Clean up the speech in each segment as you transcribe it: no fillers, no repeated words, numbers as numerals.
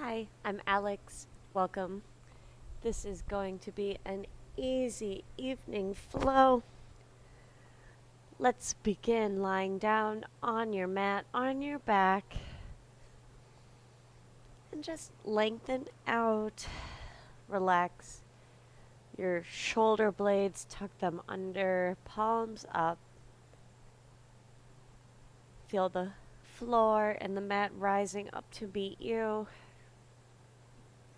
Hi, I'm Alex. Welcome. This is going to be an easy evening flow. Let's begin lying down on your mat, on your back, and just lengthen out. Relax your shoulder blades, tuck them under, palms up. Feel the floor and the mat rising up to meet you,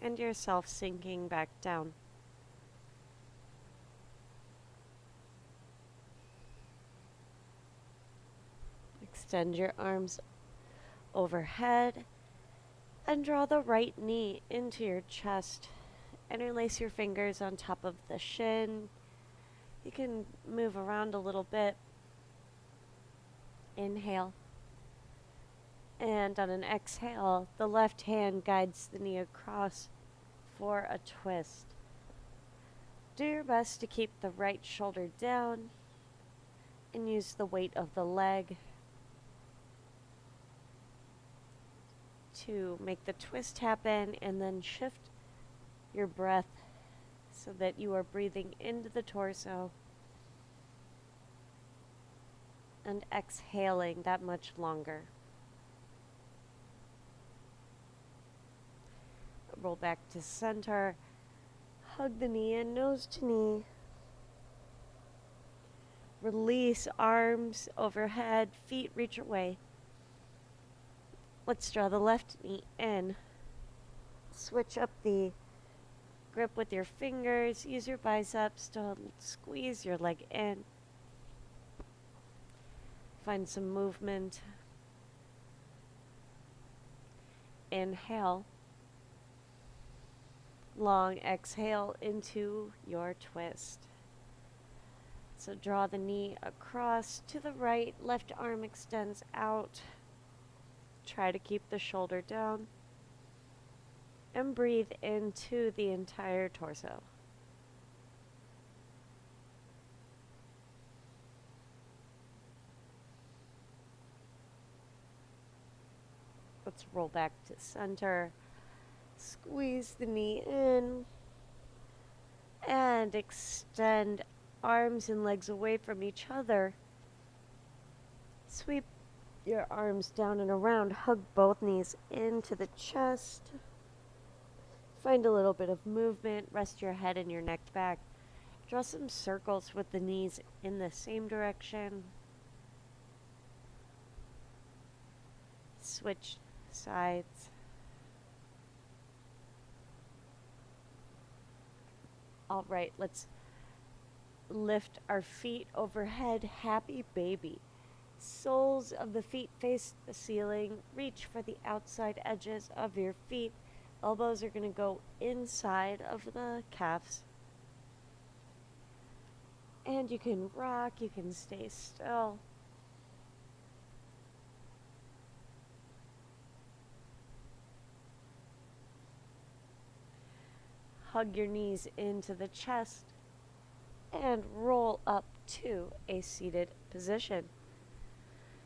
and yourself sinking back down. Extend your arms overhead and draw the right knee into your chest. Interlace your fingers on top of the shin. You can move around a little bit. Inhale. And on an exhale, the left hand guides the knee across for a twist. Do your best to keep the right shoulder down and use the weight of the leg to make the twist happen, and then shift your breath so that you are breathing into the torso and exhaling that much longer. Roll back to center. Hug the knee in, nose to knee. Release arms overhead, feet reach away. Let's draw the left knee in. Switch up the grip with your fingers. Use your biceps to squeeze your leg in. Find some movement. Inhale. Long exhale into your twist. So draw the knee across to the right. Left arm extends out. Try to keep the shoulder down. And breathe into the entire torso. Let's roll back to center. Squeeze the knee in. And extend arms and legs away from each other. Sweep your arms down and around. Hug both knees into the chest. Find a little bit of movement. Rest your head and your neck back. Draw some circles with the knees in the same direction. Switch sides. All right, let's lift our feet overhead. Happy baby. Soles of the feet face the ceiling. Reach for the outside edges of your feet. Elbows are going to go inside of the calves. And you can rock, you can stay still. Hug your knees into the chest and roll up to a seated position.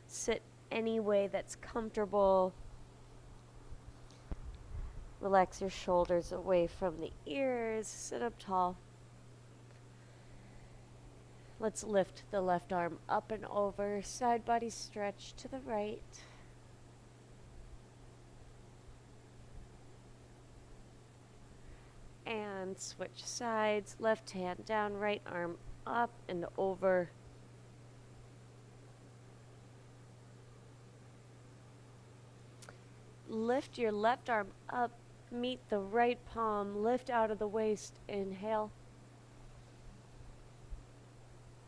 Sit any way that's comfortable. Relax your shoulders away from the ears. Sit up tall. Let's lift the left arm up and over. Side body stretch to the right. And switch sides. Left hand down, right arm up and over. Lift your left arm up. Meet the right palm. Lift out of the waist. Inhale.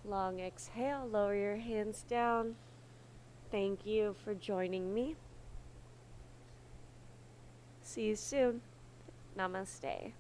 Long exhale. Lower your hands down. Thank you for joining me. See you soon. Namaste.